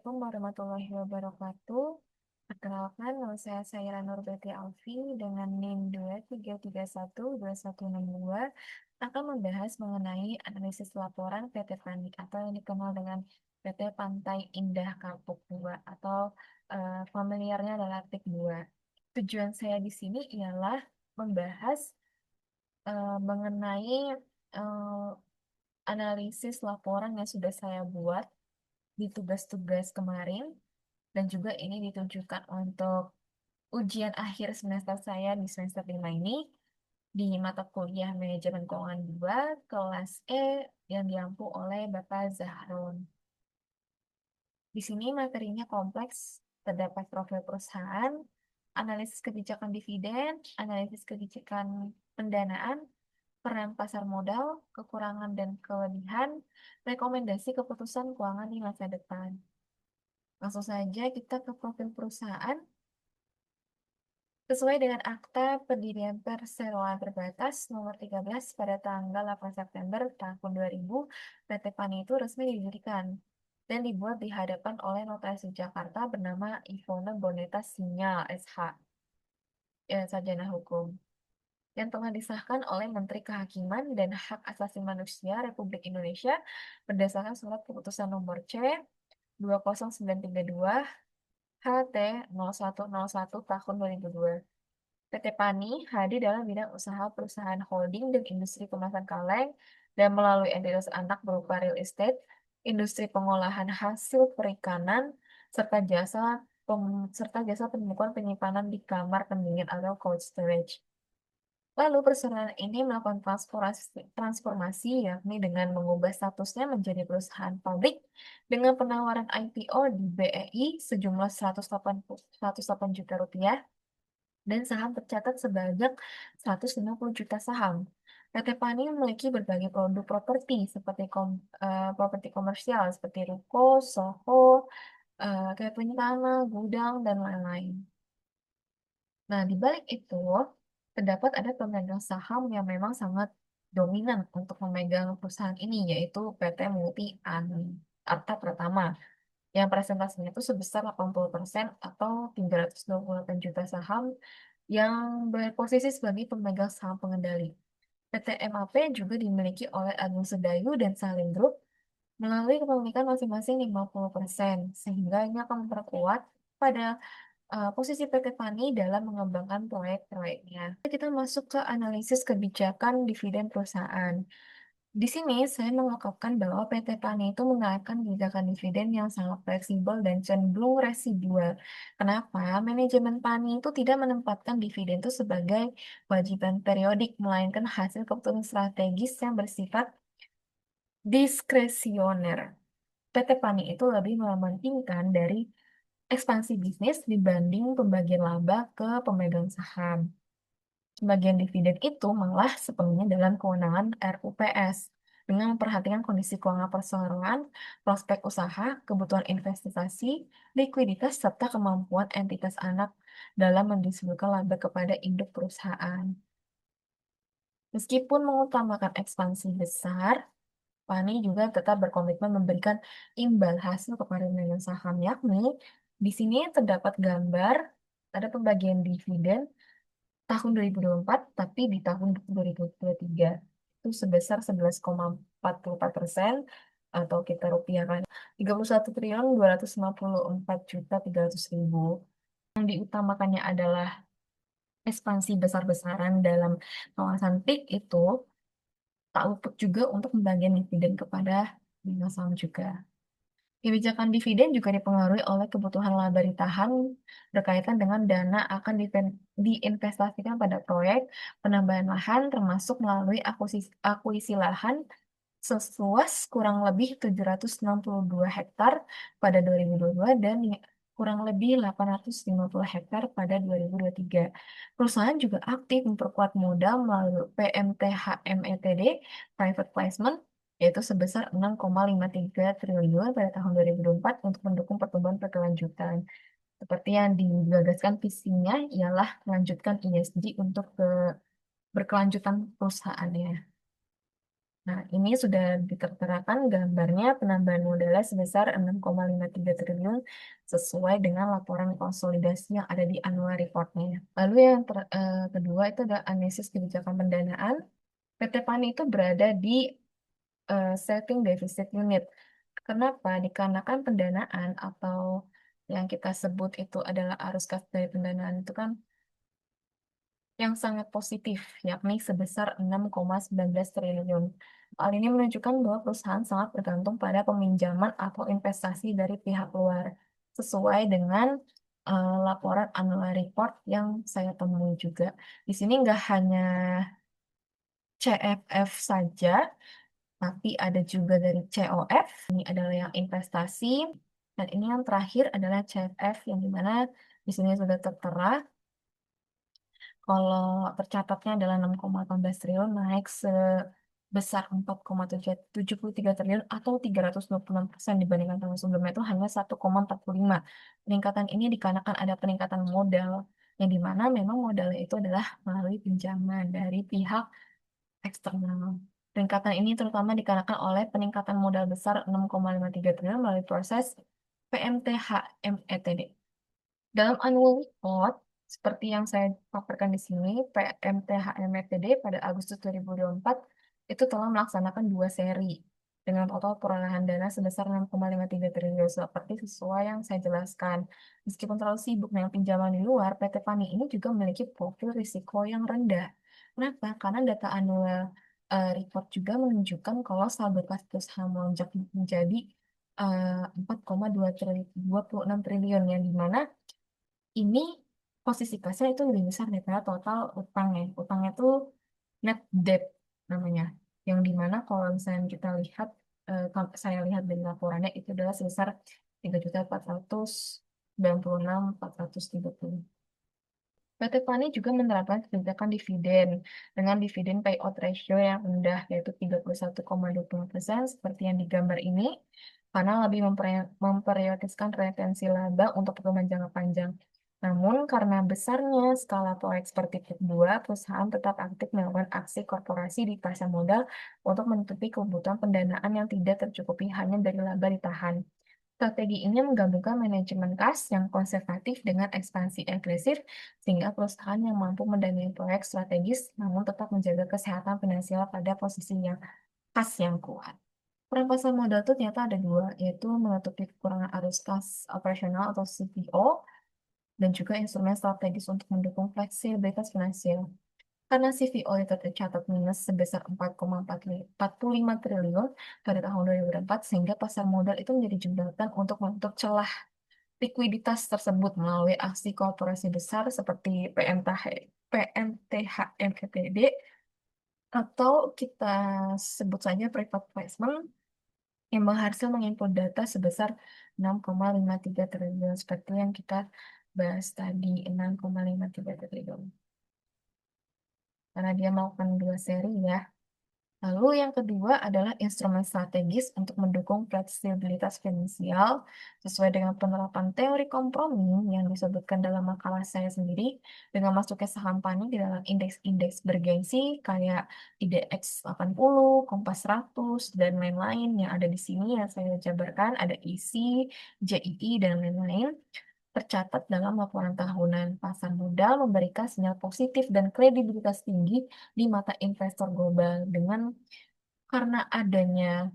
Assalamualaikum warahmatullahi wabarakatuh. Perkenalkan, nama saya Saira Nurbeti Alfi dengan NIM 2331262 akan membahas mengenai analisis laporan PT Panik atau yang dikenal dengan PT Pantai Indah Kapuk 2 atau familiarnya adalah TIK 2. Tujuan saya di sini ialah membahas mengenai eh, analisis laporan yang sudah saya buat di tugas-tugas kemarin dan juga ini ditujukan untuk ujian akhir semester saya di semester 5 ini di mata kuliah Manajemen Keuangan 2 kelas E yang diampu oleh Bapak Zahrun. Di sini materinya kompleks, terdapat profil perusahaan, analisis kebijakan dividen, analisis kebijakan pendanaan, peran pasar modal, kekurangan dan kelebihan, rekomendasi keputusan keuangan di masa depan. Langsung saja kita ke profil perusahaan. Sesuai dengan Akta Pendirian Perseroan Terbatas nomor 13 pada tanggal 8 September tahun 2000, PT PANI itu resmi didirikan dan dibuat di hadapan oleh Notaris Jakarta bernama Ivone Boneta Sinyal SH, ya, sarjana hukum, yang telah disahkan oleh Menteri Kehakiman dan Hak Asasi Manusia Republik Indonesia berdasarkan surat keputusan nomor C 20932 HT 0101 tahun 2002. PT PANI hadir dalam bidang usaha perusahaan holding dan industri kemasan kaleng dan melalui entitas anak berupa real estate, industri pengolahan hasil perikanan, serta jasa pembukuan penyimpanan di kamar pendingin atau cold storage. Lalu perusahaan ini melakukan transformasi yakni dengan mengubah statusnya menjadi perusahaan publik dengan penawaran IPO di BEI sejumlah 108 juta rupiah dan saham tercatat sebanyak 150 juta saham. PT PANI memiliki berbagai produk properti seperti properti komersial seperti ruko, soho, kebun tanah, gudang, dan lain-lain. Nah, di balik itu, terdapat ada pemegang saham yang memang sangat dominan untuk memegang perusahaan ini, yaitu PT Multi Arta Pratama, yang presentasinya itu sebesar 80% atau 328 juta saham yang berposisi sebagai pemegang saham pengendali. PT MAP juga dimiliki oleh Agung Sedayu dan Salim Group melalui kepemilikan masing-masing 50%, sehingga ini akan memperkuat pada posisi PT PANI dalam mengembangkan proyek-proyeknya. Kita masuk ke analisis kebijakan dividen perusahaan. Di sini saya mengungkapkan bahwa PT PANI itu menaikkan kebijakan dividen yang sangat fleksibel dan cenderung residual. Kenapa? Manajemen PANI itu tidak menempatkan dividen itu sebagai kewajiban periodik, melainkan hasil keputusan strategis yang bersifat diskresioner. PT PANI itu lebih mementingkan dari ekspansi bisnis dibanding pembagian laba ke pemegang saham. Pembagian dividen itu malah sepenuhnya dalam kewenangan RUPS dengan memperhatikan kondisi keuangan perseroan, prospek usaha, kebutuhan investasi, likuiditas, serta kemampuan entitas anak dalam mendistribusikan laba kepada induk perusahaan. Meskipun mengutamakan ekspansi besar, PANI juga tetap berkomitmen memberikan imbal hasil kepada pemegang saham, yakni di sini terdapat gambar ada pembagian dividen tahun 2024, tapi di tahun 2023 itu sebesar 11,44% atau kita rupiahkan 31.254.300.000. Yang diutamakannya adalah ekspansi besar-besaran dalam kawasan PIK itu tak luput juga untuk pembagian dividen kepada pemegang saham juga. Kebijakan dividen juga dipengaruhi oleh kebutuhan laba ditahan berkaitan dengan dana akan diinvestasikan pada proyek penambahan lahan termasuk melalui akuisisi lahan seluas kurang lebih 762 hektar pada 2022 dan kurang lebih 850 hektar pada 2023. Perusahaan juga aktif memperkuat modal melalui PMTHMETD, Private Placement, yaitu sebesar 6,53 triliun pada tahun 2024 untuk mendukung pertumbuhan berkelanjutan. Seperti yang digagaskan visinya ialah melanjutkan ESG untuk berkelanjutan perusahaannya. Nah, ini sudah diterterakan gambarnya penambahan modalnya sebesar 6,53 triliun sesuai dengan laporan konsolidasi yang ada di annual report-nya. Lalu yang kedua itu ada analisis kebijakan pendanaan. PT PANI itu berada di saving deficit unit. Kenapa? Dikarenakan pendanaan atau yang kita sebut itu adalah arus kas dari pendanaan itu kan yang sangat positif, yakni sebesar 6,19 triliun. Hal ini menunjukkan bahwa perusahaan sangat bergantung pada peminjaman atau investasi dari pihak luar, sesuai dengan laporan annual report yang saya temui juga. Di sini nggak hanya CFF saja, tapi ada juga dari COF, ini adalah yang investasi, dan ini yang terakhir adalah CFF, yang dimana di sini sudah tertera kalau tercatatnya adalah 6,18 triliun naik sebesar 4,73 triliun atau 326% dibandingkan tahun sebelumnya itu hanya 1,45. Peningkatan ini dikarenakan ada peningkatan modal yang dimana memang modalnya itu adalah melalui pinjaman dari pihak eksternal. Peningkatan ini terutama dikarenakan oleh peningkatan modal besar 6,53 triliun melalui proses PMTHMETD. Dalam annual report, seperti yang saya paparkan di sini, PMTHMFTD pada Agustus 2024 itu telah melaksanakan dua seri dengan total perolehan dana sebesar 6,53 triliun seperti sesuai yang saya jelaskan. Meskipun terlalu sibuk dengan pinjaman di luar, PT PANI ini juga memiliki profil risiko yang rendah. Kenapa? Karena data annual report juga menunjukkan kalau saldo kas perusahaan melonjak menjadi 4,26 triliun yang dimana ini posisi kasnya itu lebih besar daripada total utangnya. Utangnya itu net debt namanya. Yang dimana kalau misalnya kita lihat, kalau saya lihat dari laporannya itu adalah sebesar 3.496.430. PT PANI juga menerapkan kebijakan dividen dengan dividen payout ratio yang rendah yaitu 31,25% seperti yang digambar ini karena lebih memprioritaskan retensi laba untuk pertumbuhan jangka panjang. Namun karena besarnya skala proyek seperti PIK 2, perusahaan tetap aktif melakukan aksi korporasi di pasar modal untuk menutupi kebutuhan pendanaan yang tidak tercukupi hanya dari laba ditahan. Strategi ini menggabungkan manajemen kas yang konservatif dengan ekspansi agresif, sehingga perusahaan yang mampu mendanai proyek strategis namun tetap menjaga kesehatan finansial pada posisi yang kas yang kuat. Perampasan modal itu ternyata ada dua, yaitu menutupi kekurangan arus kas operasional atau CPO, dan juga instrumen strategis untuk mendukung fleksibilitas finansial. Karena CVO itu tercatat minus sebesar 4,45 triliun pada tahun 2004, sehingga pasar modal itu menjadi jembatan untuk menutup celah likuiditas tersebut melalui aksi korporasi besar seperti PMTHMETD atau kita sebut saja private placement yang berhasil mengimpor data sebesar 6,53 triliun seperti yang kita bahas tadi 6,53 triliun. Karena dia melakukan dua seri ya. Lalu yang kedua adalah instrumen strategis untuk mendukung fleksibilitas finansial sesuai dengan penerapan teori kompromi yang disebutkan dalam makalah saya sendiri dengan masuknya saham PANI di dalam indeks-indeks bergengsi kayak IDX 80, Kompas 100, dan lain-lain yang ada di sini yang saya jabarkan, ada ISI, JII, dan lain-lain tercatat dalam laporan tahunan. Pasar modal memberikan sinyal positif dan kredibilitas tinggi di mata investor global dengan karena adanya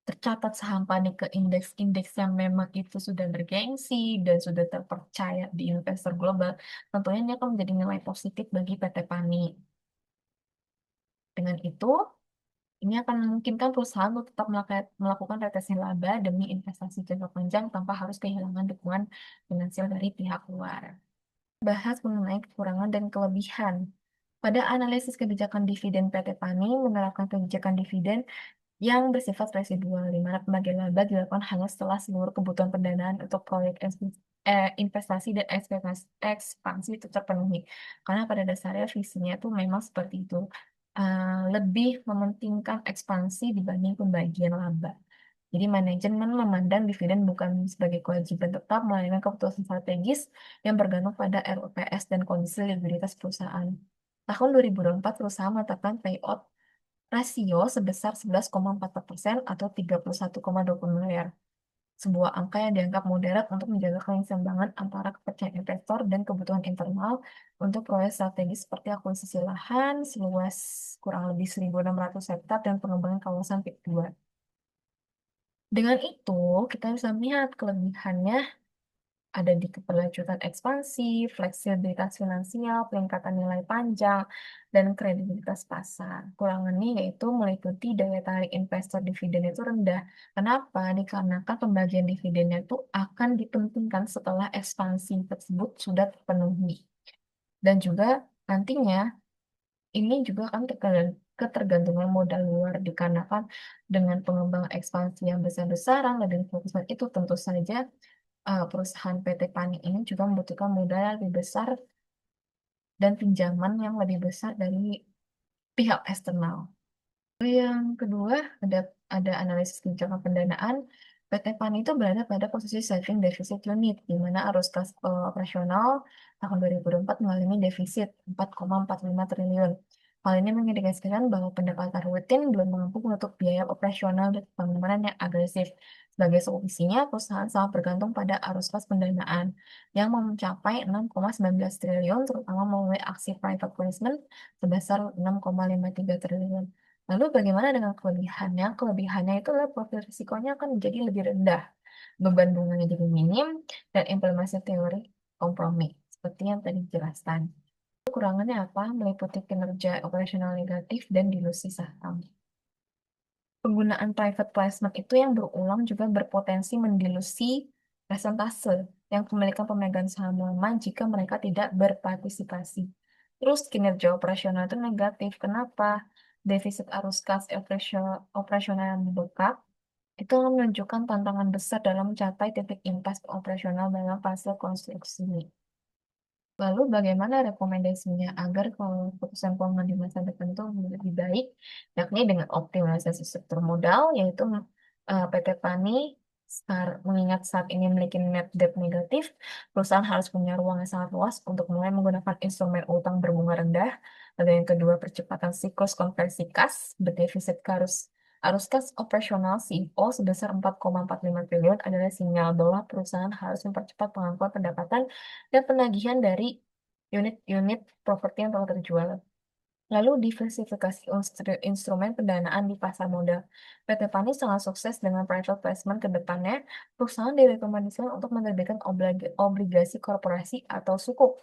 tercatat saham panik ke indeks-indeks yang memang itu sudah bergengsi dan sudah terpercaya di investor global, tentunya ini akan menjadi nilai positif bagi PT PANI. Dengan itu, ini akan memungkinkan perusahaan untuk tetap melakukan retensi laba demi investasi jangka panjang tanpa harus kehilangan dukungan finansial dari pihak luar. Bahas mengenai kekurangan dan kelebihan. Pada analisis kebijakan dividen PT PANI menerapkan kebijakan dividen yang bersifat residual, di mana pembagian laba dilakukan hanya setelah seluruh kebutuhan pendanaan untuk proyek investasi dan ekspansi itu terpenuhi. Karena pada dasarnya visinya itu memang seperti itu. Lebih mementingkan ekspansi dibanding pembagian laba. Jadi manajemen memandang dividen bukan sebagai kewajiban tetap, melainkan keputusan strategis yang bergantung pada ROPS dan kondisi likuiditas perusahaan. Tahun 2024, perusahaan menetapkan payout rasio sebesar 11,44% atau 31,20 miliar. Sebuah angka yang dianggap moderat untuk menjaga keseimbangan antara kepercayaan investor dan kebutuhan internal untuk proyek strategis seperti akuisisi lahan seluas kurang lebih 1.600 hektar dan pengembangan kawasan PIK 2. Dengan itu, kita bisa melihat kelebihannya ada di keberlanjutan ekspansi, fleksibilitas finansial, peningkatan nilai panjang, dan kredibilitas pasar. Kurangannya yaitu meliputi daya tarik investor dividen itu rendah. Kenapa? Dikarenakan pembagian dividennya itu akan dipentingkan setelah ekspansi tersebut sudah terpenuhi. Dan juga nantinya ini juga akan ketergantungan modal luar dikarenakan dengan pengembangan ekspansi yang besar-besaran dan fokusnya itu tentu saja perusahaan PT Panik ini juga membutuhkan modal yang lebih besar dan pinjaman yang lebih besar dari pihak eksternal. Yang kedua, ada analisis kebijakan pendanaan. PT PAN itu berada pada posisi saving deficit unit, di mana arus kas operasional tahun 2024 mengalami defisit 4,45 triliun. Hal ini mengindikasikan bahwa pendapatan rutin belum mampu menutup biaya operasional dan pembangunan yang agresif. Sebagai solusinya, perusahaan sangat bergantung pada arus kas pendanaan yang mencapai 6,19 triliun, terutama melalui aksi private placement sebesar 6,53 triliun. Lalu bagaimana dengan kelebihannya? Kelebihannya itu adalah profil risikonya akan menjadi lebih rendah, beban bunganya jadi minim, dan implementasi teori kompromi, seperti yang tadi dijelaskan. Kekurangannya apa? Meliputi kinerja operasional negatif dan dilusi saham. Penggunaan private placement itu yang berulang juga berpotensi mendilusi presentase yang kepemilikan pemegang saham lama jika mereka tidak berpartisipasi. Terus kinerja operasional itu negatif. Kenapa? Defisit arus kas operasional yang membengkak itu menunjukkan tantangan besar dalam mencapai titik impas operasional dalam fase konstruksi. Lalu bagaimana rekomendasinya agar kalau keputusan keuangan di masa depan itu lebih baik, yakni dengan optimalisasi struktur modal, yaitu PT PANI mengingat saat ini memiliki net debt negatif, perusahaan harus punya ruang yang sangat luas untuk mulai menggunakan instrumen utang berbunga rendah. Lalu yang kedua, percepatan siklus konversi kas, berdefisit arus kas operasional CEO sebesar 4,45 triliun adalah sinyal bahwa perusahaan harus mempercepat pengakuan pendapatan dan penagihan dari unit-unit properti yang telah terjual. Lalu diversifikasi instrumen pendanaan di pasar modal. PT PANI sangat sukses dengan private placement ke depannya. Perusahaan direkomendasikan untuk menerbitkan obligasi korporasi atau sukuk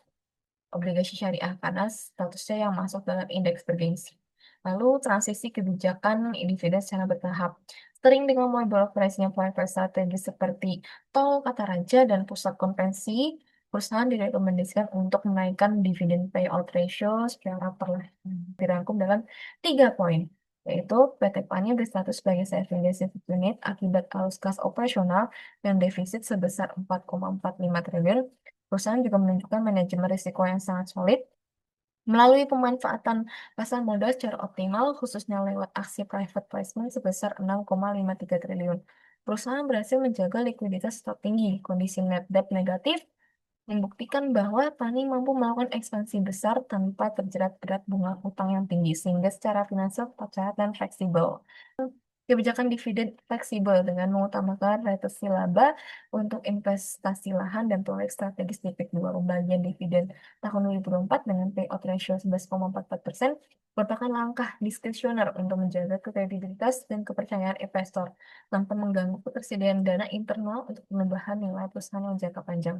obligasi syariah karena statusnya yang masuk dalam indeks bergengsi. Lalu transisi kebijakan dividen secara bertahap. Sering dengan mulai beroperasinya proyek strategis seperti tol Kata Raja dan pusat konvensi, perusahaan direkomendasikan untuk menaikkan dividen payout ratio secara perlahan. Dirangkum dalam 3 poin, yaitu PT PANI berstatus sebagai saving deficit unit akibat arus kas operasional yang defisit sebesar 4,45 triliun. Perusahaan juga menunjukkan manajemen risiko yang sangat solid melalui pemanfaatan pasar modal secara optimal, khususnya lewat aksi private placement sebesar 6,53 triliun. Perusahaan berhasil menjaga likuiditas tetap tinggi, kondisi net debt negatif, membuktikan bahwa Tani mampu melakukan ekspansi besar tanpa terjerat berat bunga utang yang tinggi, sehingga secara finansial tetap sehat dan fleksibel. Kebijakan dividen fleksibel dengan mengutamakan retensi laba untuk investasi lahan dan proyek strategis di PIK 2. Pembagian dividen tahun 2024 dengan payout ratio 11,44% merupakan langkah diskresioner untuk menjaga kredibilitas dan kepercayaan investor tanpa mengganggu ketersediaan dana internal untuk penambahan nilai perusahaan yang jangka panjang.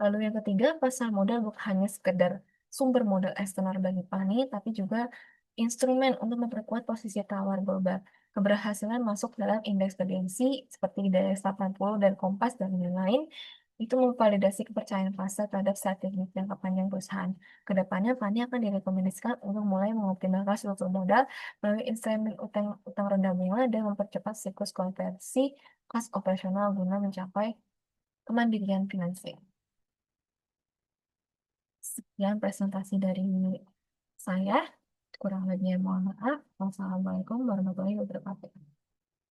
Lalu yang ketiga, pasar modal bukan hanya sekedar sumber modal eksternal bagi PANI, tapi juga instrumen untuk memperkuat posisi tawar global. Keberhasilan masuk dalam indeks bergengsi seperti di DAX 80 dan Kompas dan lain-lain itu memvalidasi kepercayaan pasar terhadap strategi jangka panjang perusahaan. Kedepannya, PANI akan direkomendasikan untuk mulai mengoptimalkan struktur modal melalui instrumen utang rendah bunga dan mempercepat siklus konversi kas operasional guna mencapai kemandirian finansial. Sekian presentasi dari saya. Kurang lebihnya mohon maaf. Wassalamualaikum warahmatullahi wabarakatuh.